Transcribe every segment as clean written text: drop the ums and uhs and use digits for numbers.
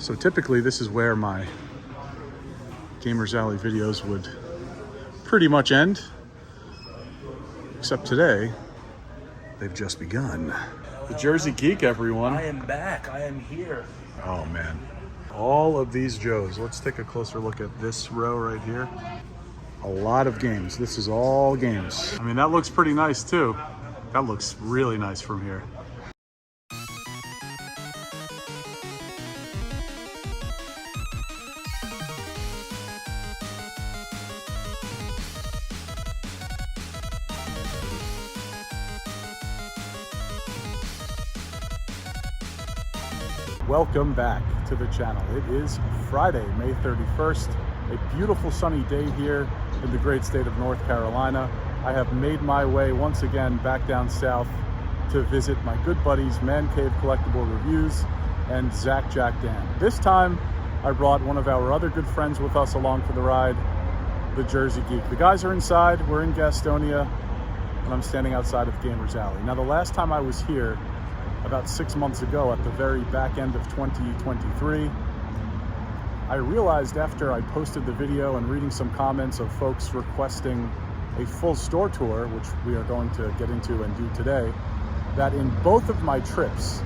So typically this is where my Gamers Alley videos would pretty much end, except today they've just begun. The Jersey Geek, everyone. I am back. I am here. Oh man, all of these Joes. Let's take a closer look at this row right here. A lot of games. This is all games. I mean, that looks pretty nice too. That looks really nice from here. Welcome back to the channel. It is Friday, May 31st, a beautiful sunny day here in the great state of North Carolina. I have made my way once again back down south to visit my good buddies Man Cave Collectible Reviews and Zach Jack Dan. This time I brought one of our other good friends with us along for the ride, the Jersey Geek. The guys are inside, we're in Gastonia, and I'm standing outside of Gamers Alley. Now the last time I was here, about 6 months ago at the very back end of 2023, I realized after I posted the video and reading some comments of folks requesting a full store tour, which we are going to get into and do today, that in both of my trips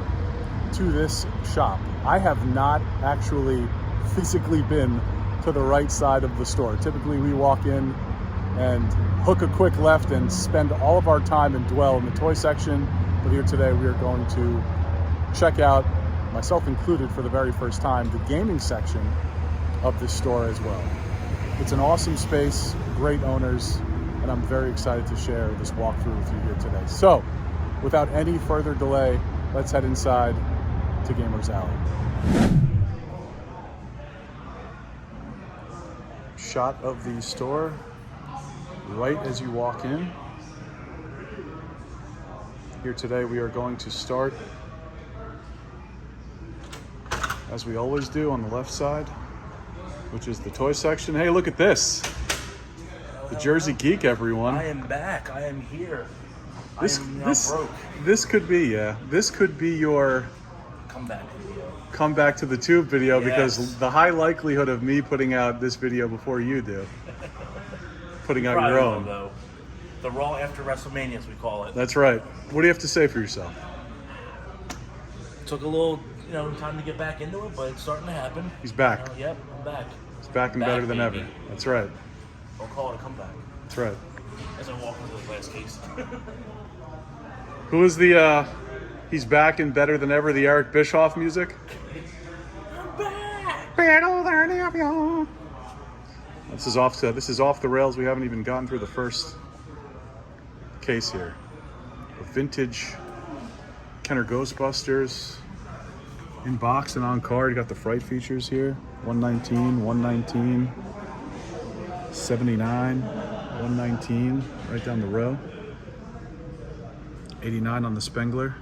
to this shop, I have not actually physically been to the right side of the store. Typically we walk in and hook a quick left and spend all of our time and dwell in the toy section. But here today we are going to check out, myself included for the very first time, the gaming section of this store as well. It's an awesome space, great owners, and I'm very excited to share this walkthrough with you here today. So, without any further delay, let's head inside to Gamers Alley. Shot of the store right as you walk in. Here today we are going to start, as we always do, on the left side, which is the toy section. Hey, look at this. The Jersey Geek, everyone. I am back. I am here. This broke. This could be, this could be your Comeback video. comeback to the tube video, Yes. because the high likelihood of me putting out this video before you do, putting out your Probably own. though. The Raw after WrestleMania, as we call it. That's right. What do you have to say for yourself? Took a little, time to get back into it, but it's starting to happen. He's back. Yep, I'm back. He's back and better than baby. ever. That's right. Don't call it a comeback. That's right. As I walk into the last case. Who is the he's back and better than ever, the Eric Bischoff music? I'm back. Better than ever. This is off the rails. We haven't even gotten through the first case here. A vintage Kenner Ghostbusters in box and on card. You got the Fright features here. 119, 119, 79, 119, right down the row. 89 on the Spengler.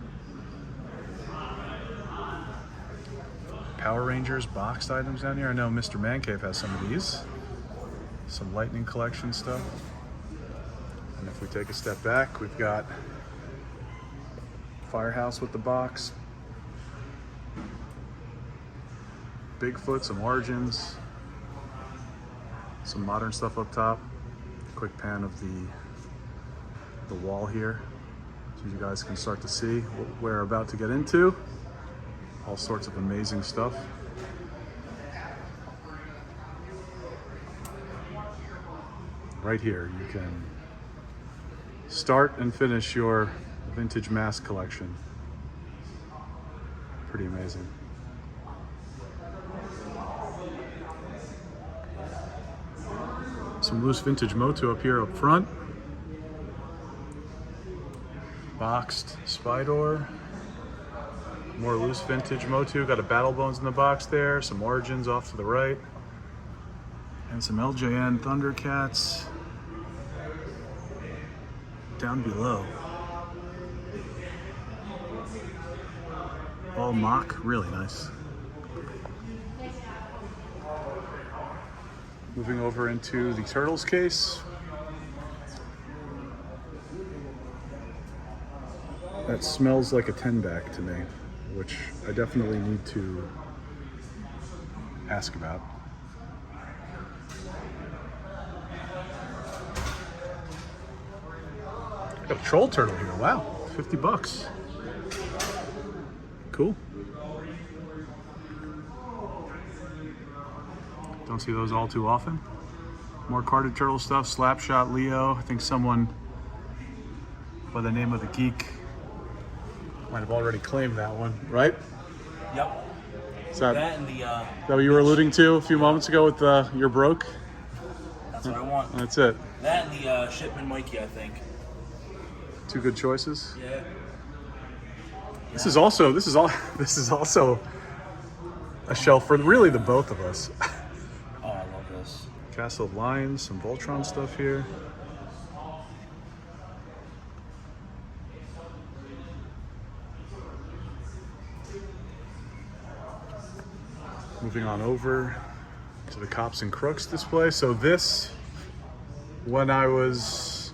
Power Rangers boxed items down here. I know Mr. Man Cave has some of these. Some Lightning collection stuff. And if we take a step back, we've got Firehouse with the box. Bigfoot, some Origins. Some modern stuff up top. Quick pan of the wall here, so you guys can start to see what we're about to get into. All sorts of amazing stuff. Right here, you can start and finish your vintage mask collection. Pretty amazing. Some loose vintage Motu up here up front. Boxed Spydor. More loose vintage Motu. Got a Battle Bones in the box there. Some Origins off to the right. And some LJN Thundercats down below. All mock, really nice. Moving over into the Turtles case. That smells like a 10 back to me, which I definitely need to ask about. Got a troll turtle here. Wow, $50. Cool. Don't see those all too often. More carded turtle stuff. Slapshot Leo. I think someone by the name of the Geek might have already claimed that one, right? Yep. Is that and the. that what you were alluding to a few moments ago with You're Broke? That's what I want. That's it. That and the Shipman Mikey, I think. Two good choices. Yeah. This is also a shelf for really the both of us. Oh, I love this. Castle of Lions, some Voltron stuff here. Moving on over to the Cops and Crooks display. So this, when I was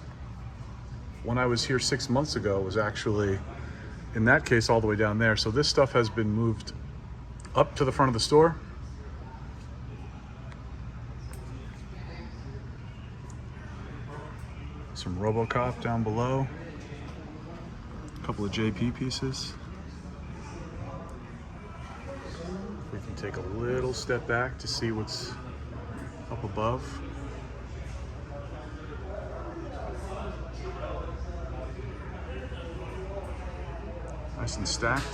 here 6 months ago, was actually, in that case, all the way down there. So this stuff has been moved up to the front of the store. Some RoboCop down below. A couple of JP pieces. We can take a little step back to see what's up above. Nice and stacked.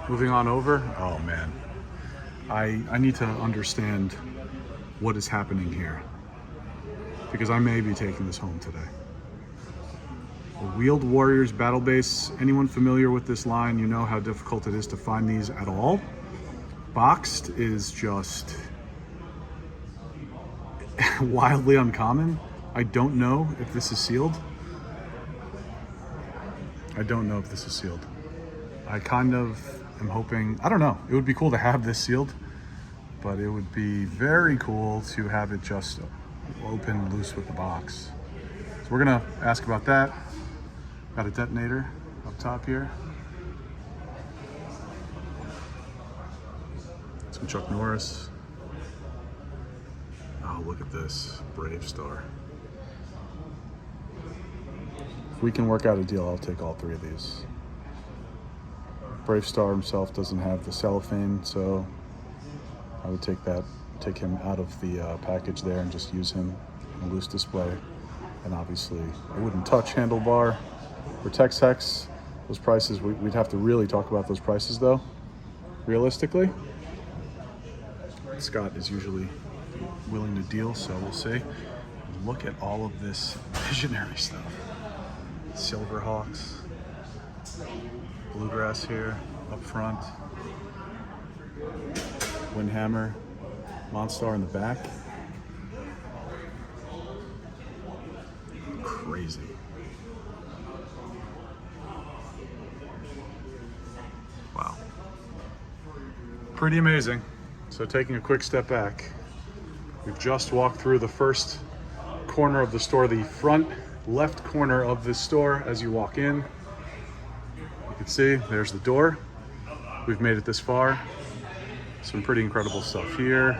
Moving on over. Oh man, I need to understand what is happening here, because I may be taking this home today. The Wheeled Warriors Battle Base. Anyone familiar with this line, you know how difficult it is to find these at all. Boxed is just wildly uncommon. I don't know if this is sealed. I kind of am hoping, I don't know, it would be cool to have this sealed, but it would be very cool to have it just open loose with the box. So we're gonna ask about that. Got a detonator up top here. Some Chuck Norris. Oh, look at this, Brave Star. If we can work out a deal, I'll take all three of these. Brave Star himself doesn't have the cellophane, so I would take him out of the package there and just use him in a loose display. And obviously, I wouldn't touch Handlebar or Tex Hex. Those prices, we'd have to really talk about those prices though, realistically. Scott is usually willing to deal, so we'll see. Look at all of this visionary stuff. Silverhawks, Bluegrass here up front, Windhammer, Monstar in the back. Crazy. Wow. Pretty amazing. So taking a quick step back, we've just walked through the first corner of the store, the front left corner of the store as you walk in. You can see there's the door. We've made it this far. Some pretty incredible stuff here.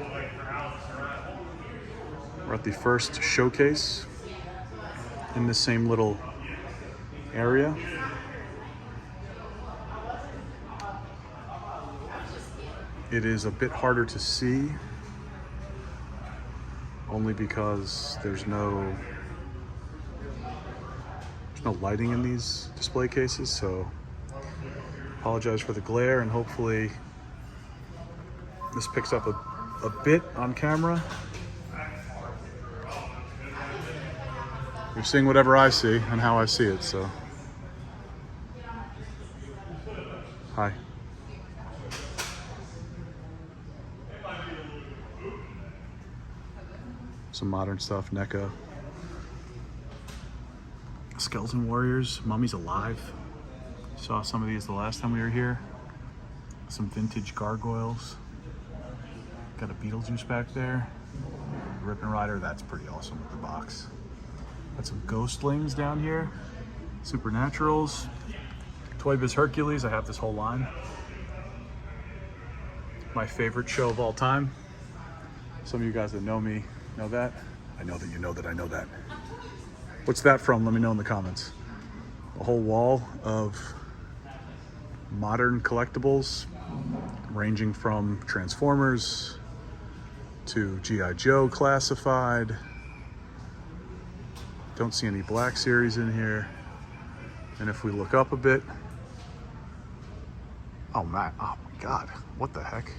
We're at the first showcase in the same little area. It is a bit harder to see, only because there's no lighting in these display cases, so apologize for the glare, and hopefully this picks up a bit on camera. You're seeing whatever I see and how I see it, so. Hi. Some modern stuff, NECA. Skeleton Warriors, Mummies Alive. Saw some of these the last time we were here. Some vintage gargoyles. Got a Beetlejuice back there. Rip and Rider, that's pretty awesome with the box. Got some Ghostlings down here. Supernaturals. Toy Biz Hercules, I have this whole line. my favorite show of all time. Some of you guys that know me know that. I know that you know that I know that. What's that from? Let me know in the comments. A whole wall of modern collectibles, ranging from Transformers to G.I. Joe Classified. Don't see any Black Series in here. And if we look up a bit, oh my God, what the heck?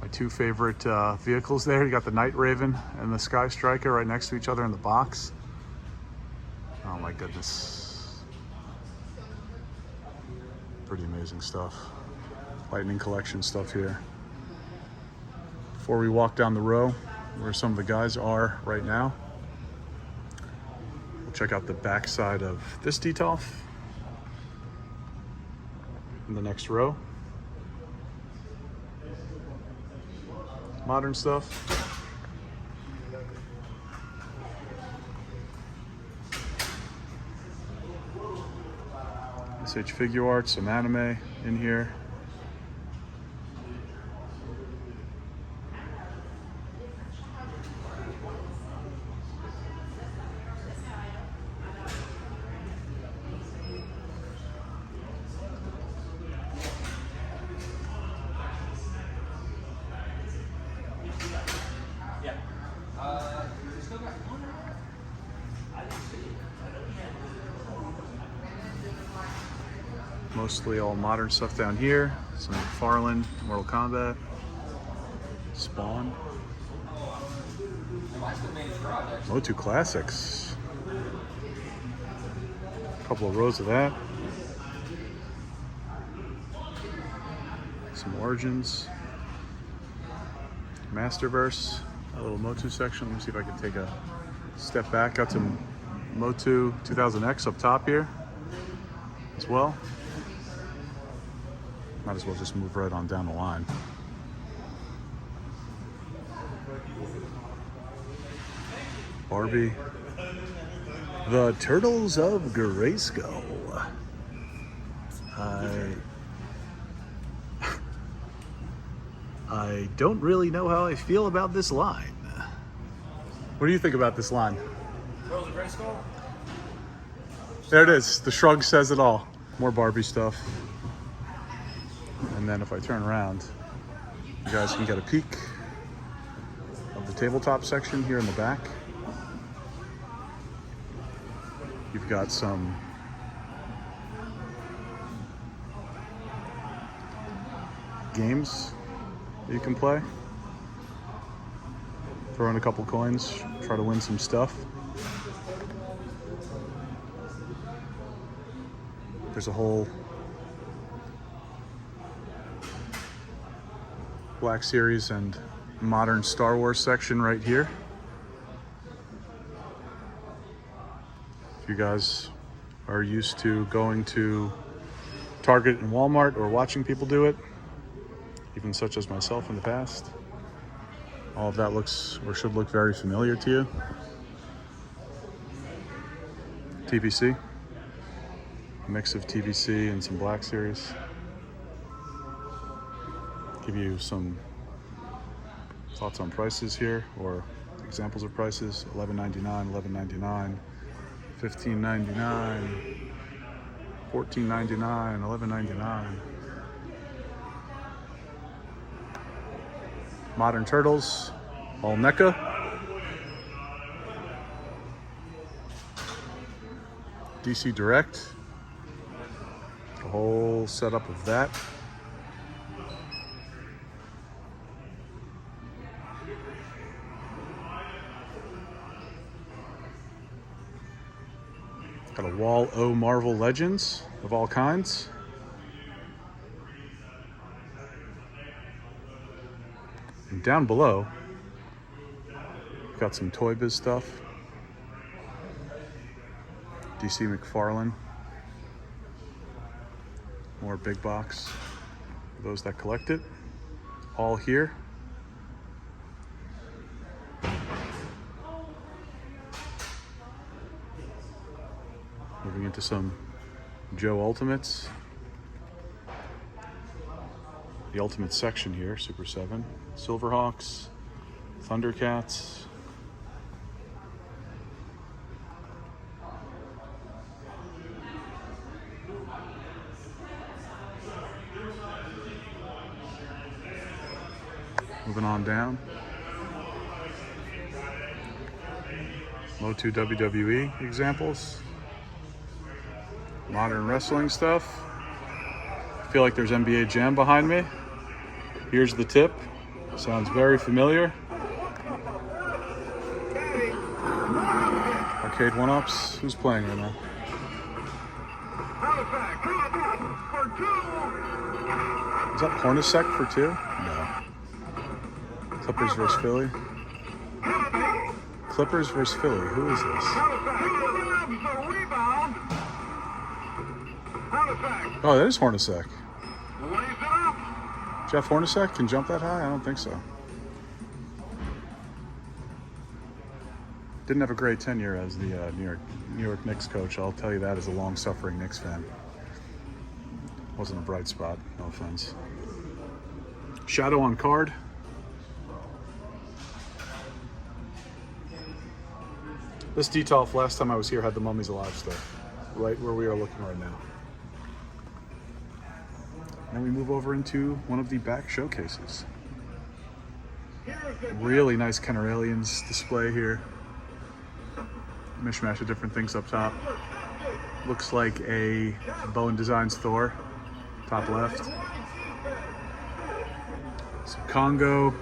My two favorite vehicles there. You got the Night Raven and the Sky Striker right next to each other in the box. Oh my goodness. Pretty amazing stuff. Lightning collection stuff here. Before we walk down the row where some of the guys are right now, we'll check out the back side of this Detolf in the next row. Modern stuff. SH Figure Arts, some anime in here. Mostly all modern stuff down here. Some McFarlane, Mortal Kombat, Spawn. Motu Classics. A couple of rows of that. Some Origins. Masterverse. A little Motu section. Let me see if I can take a step back. Got some Motu 2000X up top here as well. Might as well just move right on down the line. Barbie. The Turtles of Grayskull. I don't really know how I feel about this line. What do you think about this line? Turtles of Grayskull? There it is. The shrug says it all. More Barbie stuff. And then if I turn around, you guys can get a peek of the tabletop section here in the back. You've got some games that you can play. Throw in a couple coins, try to win some stuff. There's a whole Black Series and modern Star Wars section right here. If you guys are used to going to Target and Walmart or watching people do it, even such as myself in the past, all of that looks or should look very familiar to you. TBC, a mix of TBC and some Black Series. Give you some thoughts on prices here, or examples of prices. $11.99, $11.99, $15.99, $14.99, $11.99. Modern Turtles, all NECA. DC Direct, a whole setup of that. Got a wall O Marvel Legends of all kinds. And down below, we've got some Toy Biz stuff. DC McFarlane. More big box for those that collect it. All here. Moving into some Joe Ultimates. the Ultimate section here, Super 7. Silverhawks, Thundercats. Moving on down. Motu WWE examples. Modern wrestling stuff. I feel like there's NBA Jam behind me. Here's the tip. Sounds very familiar. Arcade 1-ups. Who's playing right now? Is that Hornacek for 2? No. Clippers versus Philly. Clippers versus Philly. Who is this? Oh, that is Hornacek. Jeff Hornacek can jump that high? I don't think so. Didn't have a great tenure as the New York Knicks coach. I'll tell you that as a long-suffering Knicks fan. Wasn't a bright spot, no offense. Shadow on card. This Detolf, last time I was here, had the Mummies Alive stuff, right where we are looking right now. Then we move over into one of the back showcases. Really nice Kenner Aliens display here. Mishmash of different things up top. Looks like a Bowen Designs Thor, top left. Some Congo.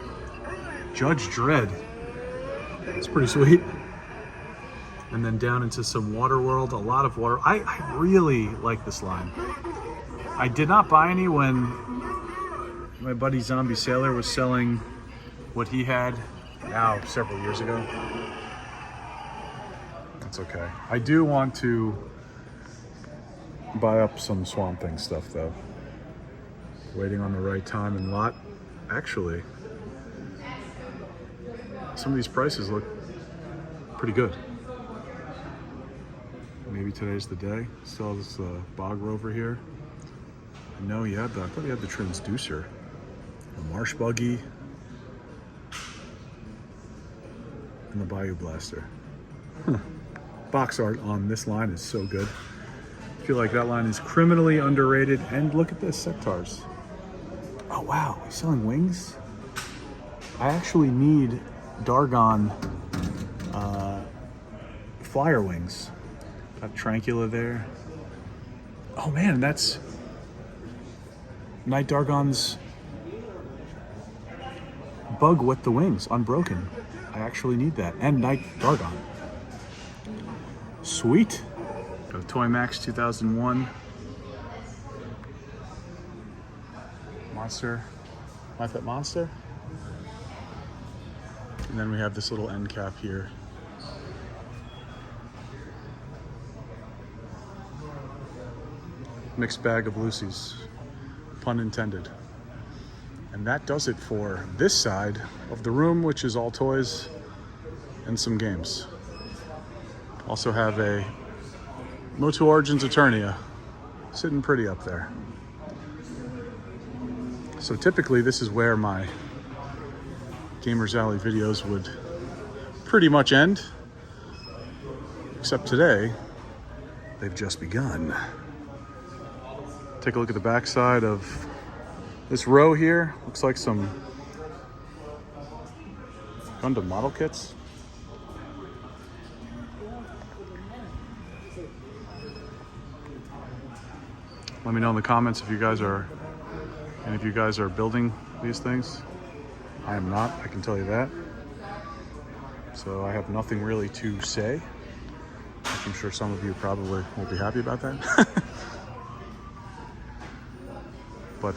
Judge Dredd. It's pretty sweet. And then down into some Waterworld, a lot of water. I really like this line. I did not buy any when my buddy Zombie Sailor was selling what he had now several years ago. That's okay. I do want to buy up some Swamp Thing stuff though. Waiting on the right time and lot. Actually, some of these prices look pretty good. Maybe today's the day. Still this Bog Rover here. No, I thought he had the Transducer. The Marsh Buggy. And the Bayou Blaster. Box art on this line is so good. I feel like that line is criminally underrated. And look at this, Sectars. Oh wow, he's selling wings? I actually need Dargon flyer wings. Got Trancula there. Oh man, that's Night Dargon's bug with the wings, unbroken. I actually need that. And Night Dargon. Sweet. Got a Toy Max 2001. Monster. My Pet Monster. And then we have this little end cap here. Mixed bag of Lucy's, pun intended. And that does it for this side of the room, which is all toys and some games. Also have a Motu Origins Eternia sitting pretty up there. So typically this is where my Gamers Alley videos would pretty much end. Except today, they've just begun. Take a look at the back side of this row here. Looks like some Gundam model kits. Let me know in the comments if you guys are building these things. I am not, I can tell you that. So I have nothing really to say, which I'm sure some of you probably won't be happy about that. But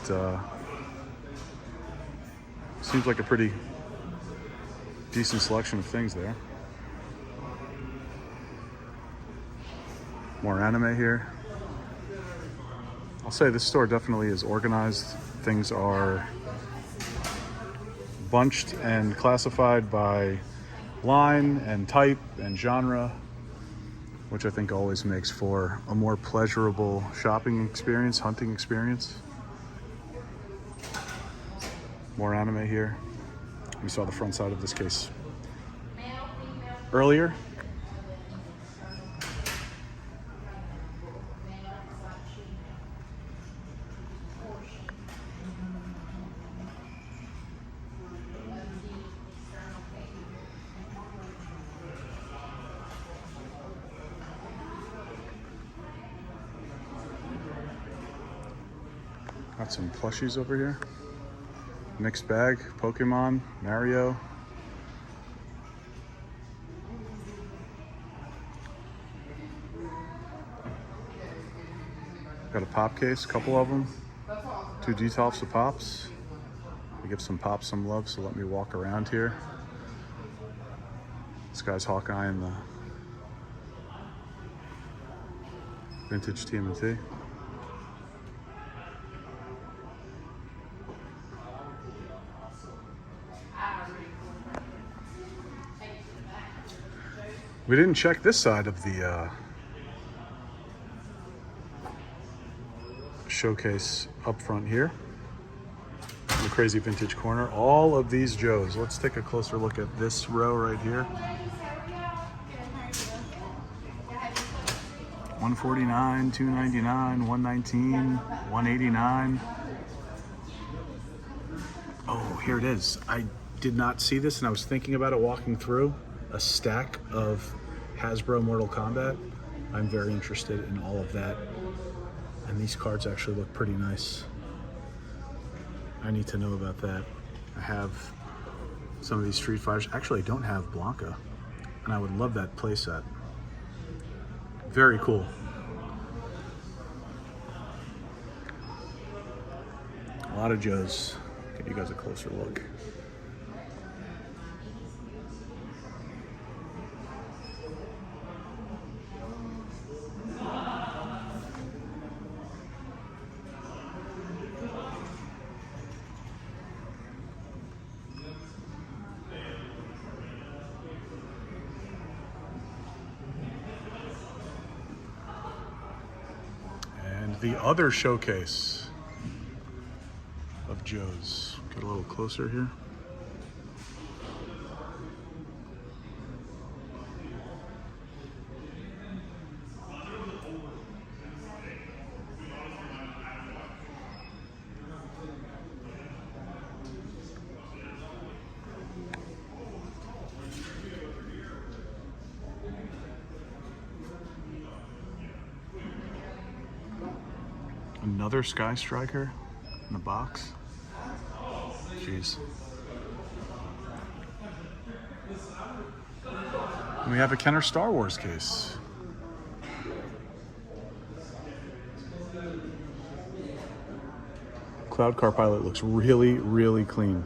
seems like a pretty decent selection of things there. More anime here. I'll say this store definitely is organized. Things are bunched and classified by line and type and genre, which I think always makes for a more pleasurable shopping experience, hunting experience. More anime here. We saw the front side of this case earlier. Got some plushies over here. Mixed bag, Pokemon, Mario. Got a pop case, a couple of them. 2 Detops of pops. I give some pops some love, so let me walk around here. This guy's Hawkeye in the vintage TMNT. We didn't check this side of the showcase up front here. In the crazy vintage corner. All of these Joes. Let's take a closer look at this row right here. 149, 299, 119, 189. Oh, here it is. I did not see this and I was thinking about it walking through. A stack of Hasbro Mortal Kombat. I'm very interested in all of that. And these cards actually look pretty nice. I need to know about that. I have some of these Street Fighters. Actually, I don't have Blanca. And I would love that playset. Very cool. A lot of Joes. Give you guys a closer look. The other showcase of Joe's. Get a little closer here. Another Sky Striker in the box. Jeez. And we have a Kenner Star Wars case. Cloud Car Pilot looks really, really clean.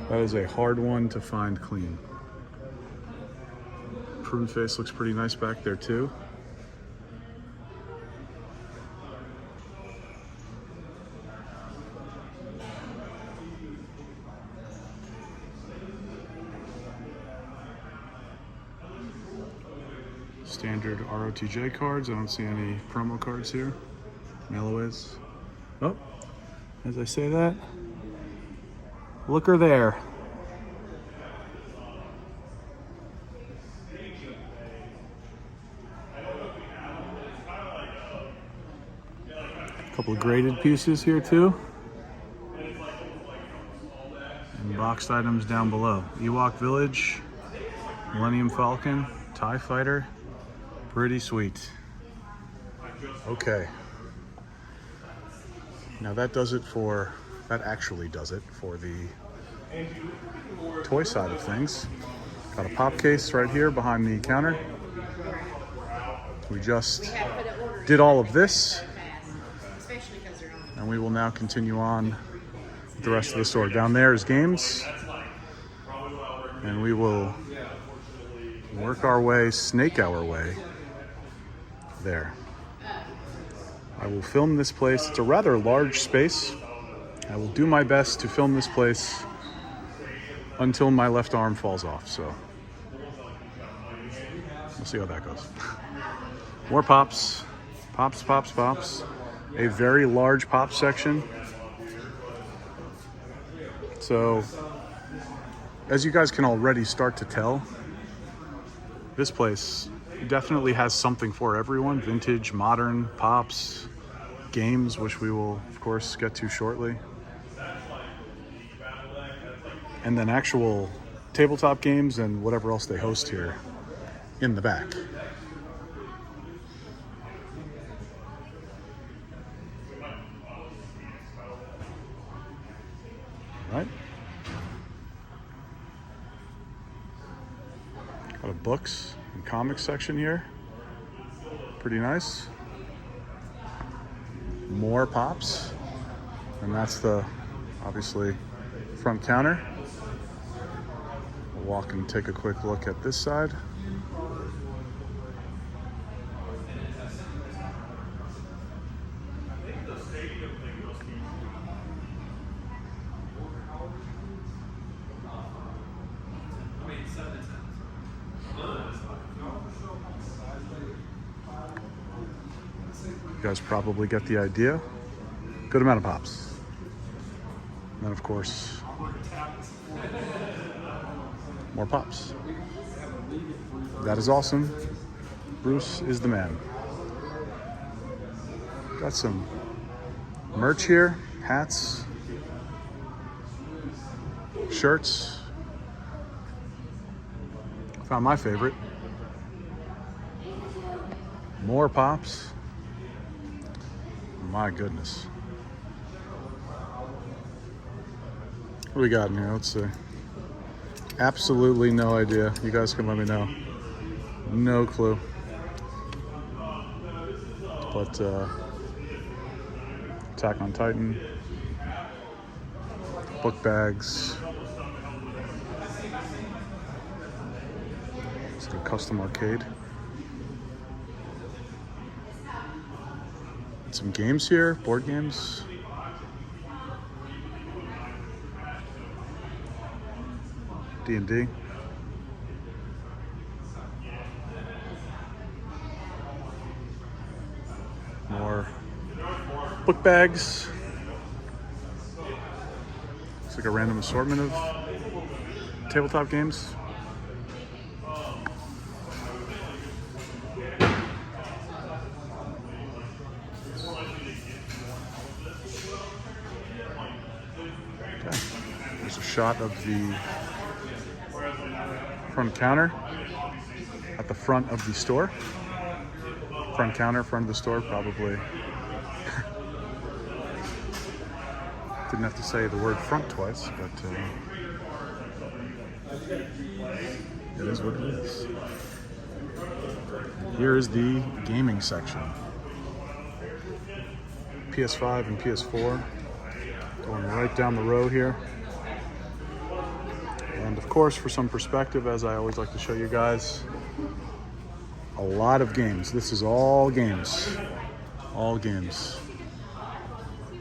That is a hard one to find clean. Prune face looks pretty nice back there too. Standard ROTJ cards. I don't see any promo cards here. Mailaways. Oh, as I say that, look her there. A couple of graded pieces here too. And boxed items down below. Ewok Village, Millennium Falcon, TIE Fighter. Pretty sweet. Okay. Now that actually does it for the toy side of things. Got a pop case right here behind the counter. We just did all of this. And we will now continue on with the rest of the store. Down there is games. And we will work our way, snake our way there. I will film this place. It's a rather large space. I will do my best to film this place until my left arm falls off, so we'll see how that goes. More pops. Pops, pops, pops. A very large pop section. So, as you guys can already start to tell, this place definitely has something for everyone. Vintage, modern, pops, games, which we will, of course, get to shortly. And then actual tabletop games and whatever else they host here in the back. All right. Got a books and comics section here. Pretty nice. More pops. And that's the, obviously, front counter. We'll walk and take a quick look at this side. You guys probably get the idea. Good amount of pops. And then, of course, more pops. That is awesome. Bruce is the man. Got some merch here, hats, shirts. Found my favorite. More pops. My goodness. What do we got in here? Let's see. Absolutely no idea. You guys can let me know. No clue. But Attack on Titan. Book bags. It's like a custom arcade. Some games here, board games. D&D. More book bags. It's like a random assortment of tabletop games. There's a shot of the front counter at the front of the store. Front counter, front of the store, probably. Didn't have to say the word front twice, but it is what it is. Here is the gaming section. PS5 and PS4. Going right down the row here. And of course, for some perspective, as I always like to show you guys, a lot of games. This is all games. All games.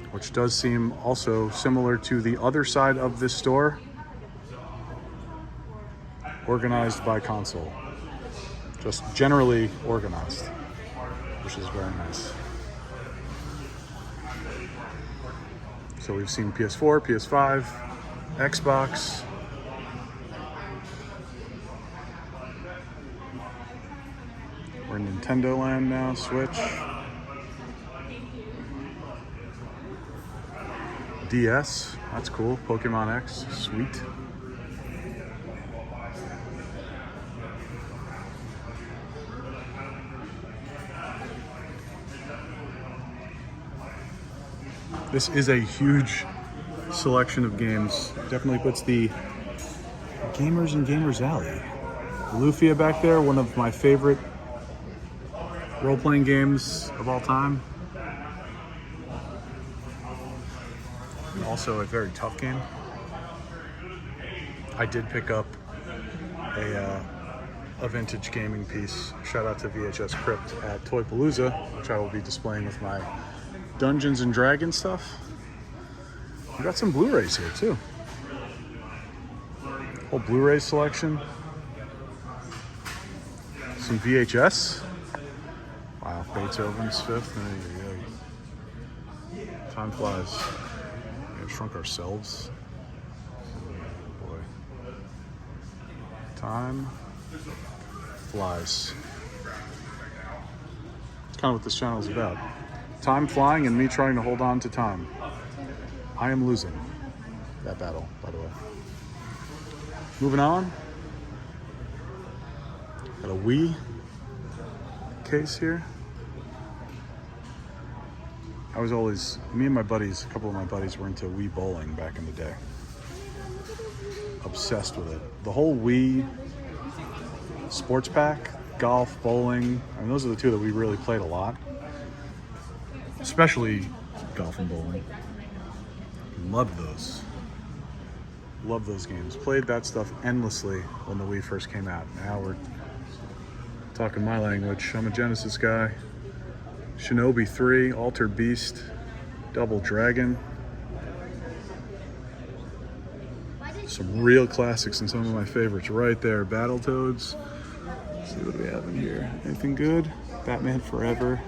Which does seem also similar to the other side of this store. Organized by console. Just generally organized, which is very nice. So we've seen PS4, PS5, Xbox. We're in Nintendo land now, Switch. DS, that's cool. Pokemon X, sweet. This is a huge selection of games. Definitely puts the gamers in Gamers Alley. Lufia back there, one of my favorite role-playing games of all time. And also a very tough game. I did pick up a vintage gaming piece. Shout out to VHS Crypt at Toypalooza, which I will be displaying with my Dungeons and Dragons stuff. We got some Blu-rays here too. Whole Blu-ray selection. Some VHS. Wow, Beethoven's Fifth. Time flies. We have shrunk ourselves. Time flies. It's kind of what this channel is about. Time flying and me trying to hold on to time. I am losing that battle, by the way. Moving on. Got a Wii case here. Me and my buddies, a couple of my buddies were into Wii bowling back in the day. Obsessed with it. The whole Wii sports pack, golf, bowling, I mean, those are the two that we really played a lot. Especially golf and bowling. Loved those. Loved those games. Played that stuff endlessly when the Wii first came out. Now we're talking my language. I'm a Genesis guy. Shinobi 3, Altered Beast, Double Dragon. Some real classics and some of my favorites right there. Battletoads. Let's see what we have in here. Anything good? Batman Forever.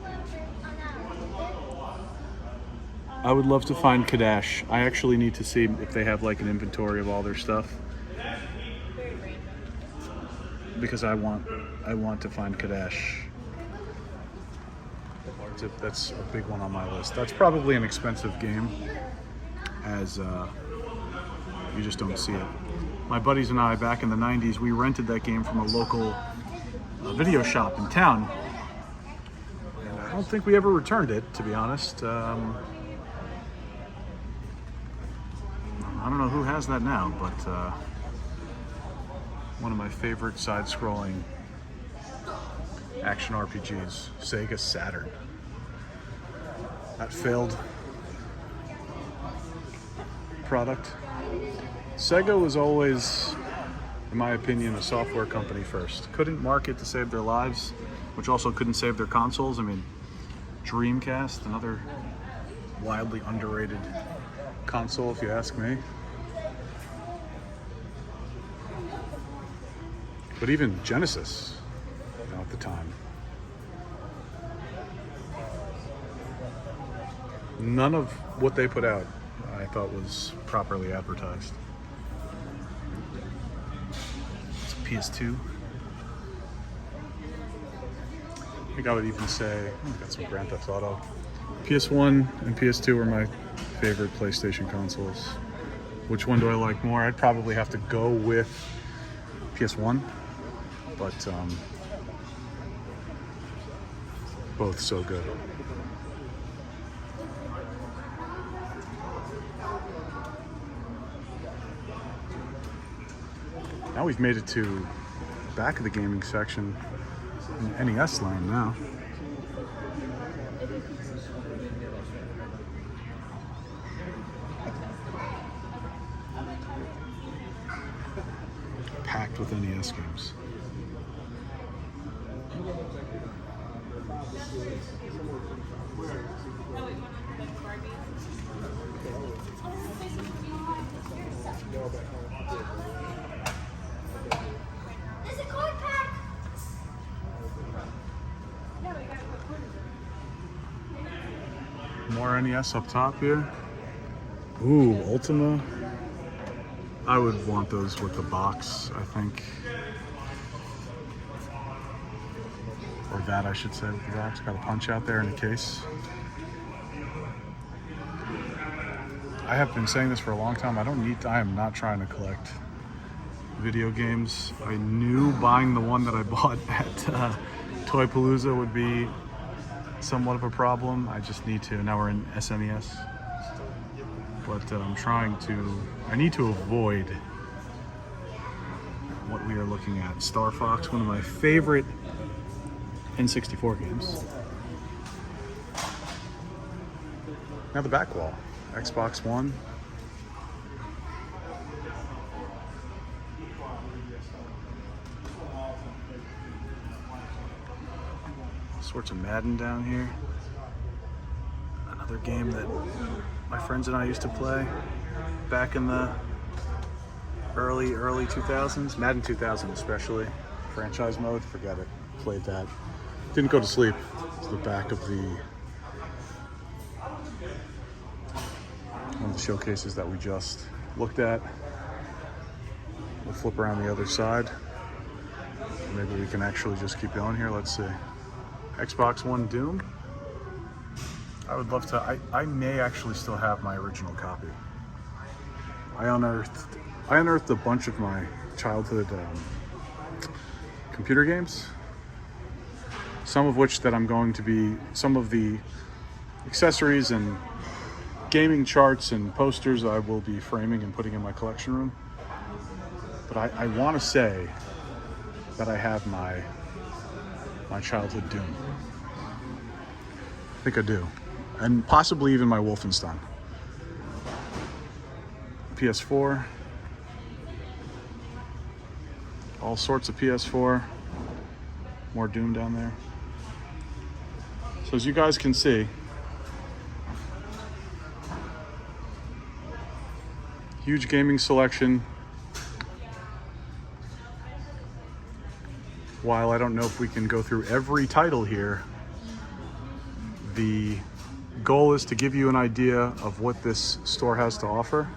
I would love to find Kadash. I actually need to see if they have like an inventory of all their stuff. Because I want to find Kadash. That's a big one on my list. That's probably an expensive game, as you just don't see it. My buddies and I, back in the 90s, we rented that game from a local video shop in town. And I don't think we ever returned it, to be honest. I don't know who has that now, but one of my favorite side-scrolling action RPGs, Sega Saturn. That failed product. Sega was always, in my opinion, a software company first. Couldn't market to save their lives, which also couldn't save their consoles. I mean, Dreamcast, another wildly underrated console, if you ask me. But even Genesis, at the time. None of what they put out I thought was properly advertised. It's a PS2. I think I would even say, I've got some Grand Theft Auto. PS1 and PS2 are my favorite PlayStation consoles. Which one do I like more? I'd probably have to go with PS1, but both so good. Now we've made it to the back of the gaming section in NES land now. Packed with NES games. More NES up top here. Ooh, Ultima. I would want those with the box, I think. Or that, I should say, with the box. Got a punch out there in a case. I have been saying this for a long time. I am not trying to collect video games. I knew buying the one that I bought at Toy Palooza would be somewhat of a problem. I just need to. Now we're in SNES. But I need to avoid what we are looking at. Star Fox, one of my favorite N64 games. Now the back wall. Xbox One. Sorts of Madden down here. Another game that my friends and I used to play back in the early 2000s. Madden 2000 especially. Franchise mode, forget it. Played that. Didn't go to sleep. It's the back of one of the showcases that we just looked at. We'll flip around the other side. Maybe we can actually just keep going here. Let's see. Xbox One Doom. I would love to. I may actually still have my original copy. I unearthed a bunch of my childhood computer games. Some of which that I'm going to be, some of the accessories and gaming charts and posters I will be framing and putting in my collection room. But I want to say that I have my childhood Doom. I think I do. And possibly even my Wolfenstein. PS4. All sorts of PS4. More Doom down there. So as you guys can see, huge gaming selection. While I don't know if we can go through every title here, the goal is to give you an idea of what this store has to offer.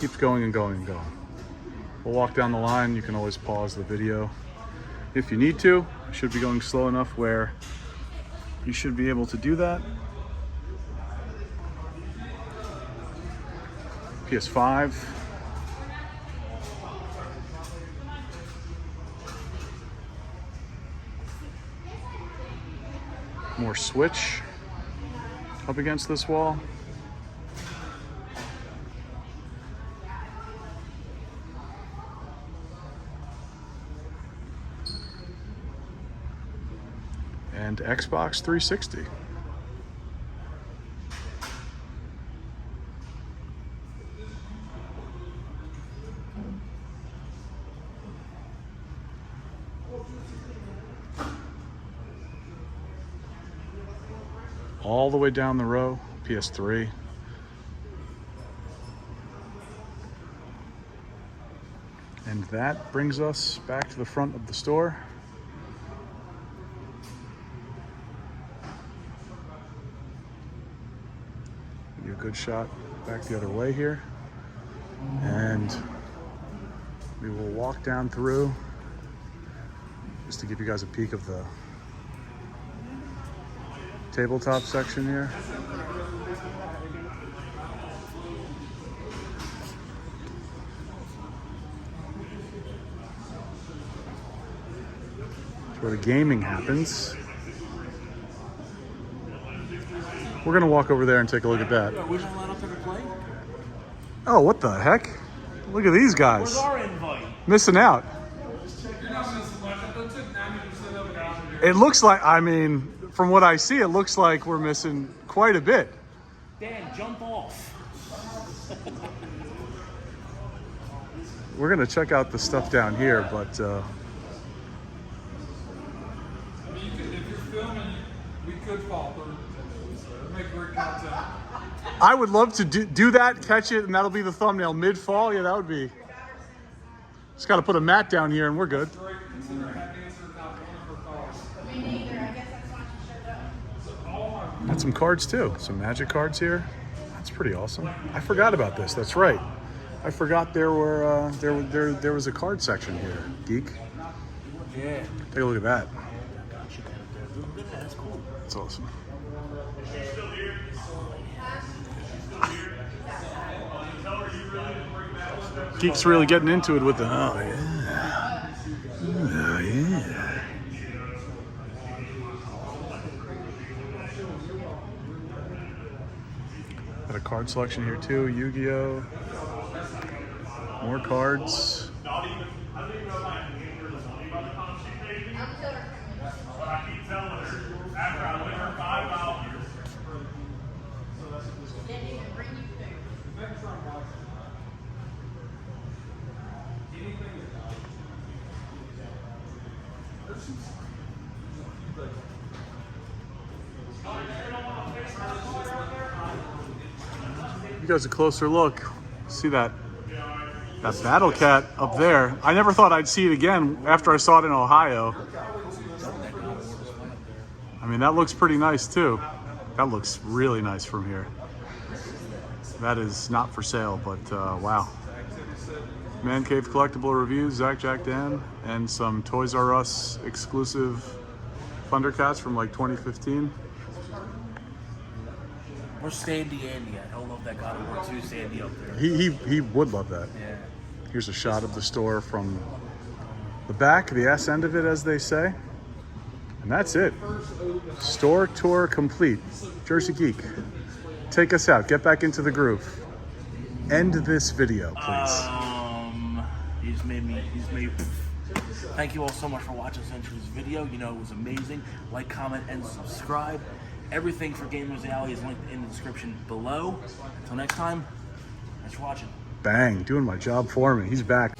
Keeps going and going and going. We'll walk down the line. You can always pause the video if you need to. It should be going slow enough where you should be able to do that. PS5. More Switch up against this wall. And Xbox 360. All the way down the row, PS3. And that brings us back to the front of the store. Give you a good shot back the other way here. And we will walk down through just to give you guys a peek of the tabletop section here. It's where the gaming happens. We're gonna walk over there and take a look at that. Are we not allowed up there to play? Oh, what the heck? Look at these guys. Where's our invite? Missing out. You're not missing much. I took 90% of it out of It looks like, I mean, from what I see, it looks like we're missing quite a bit. Dan, jump off. We're gonna check out the stuff down here, but I mean, if you're filming, we could fall through. Make great content. I would love to do that, catch it, and that'll be the thumbnail mid-fall. Yeah, that would be. Just got to put a mat down here and we're good. Great, consider I had answered not one of her calls. Me neither. I guess that's why she showed up. So all my Got some cards too, some magic cards here. That's pretty awesome. I forgot about this. That's right. I forgot there were there was a card section here. Geek. Yeah. Take a look at that. That's cool. That's awesome. Geek's really getting into it with the. Oh yeah. Oh yeah. Got a card selection here too. Yu-Gi-Oh. More cards. Didn't even bring you food. You guys a closer look. See that Battle Cat up there. I never thought I'd see it again after I saw it in Ohio. I mean, that looks pretty nice too. That looks really nice from here. That is not for sale, but wow. Man Cave Collectible Reviews, Zach, Jack, Dan, and some Toys R Us exclusive Thundercats from like 2015. Where's Sandy Andy at? I don't love that God of War 2 Sandy up there. He would love that. Yeah. Here's a shot of the store from the back, the S end of it, as they say. And that's it. Store tour complete. Jersey Geek, take us out. Get back into the groove. End this video, please. He's made. Thank you all so much for watching this intro to this video. You know, it was amazing. Like, comment, and subscribe. Everything for Gamers Alley is linked in the description below. Until next time, thanks for watching. Bang, doing my job for me. He's back.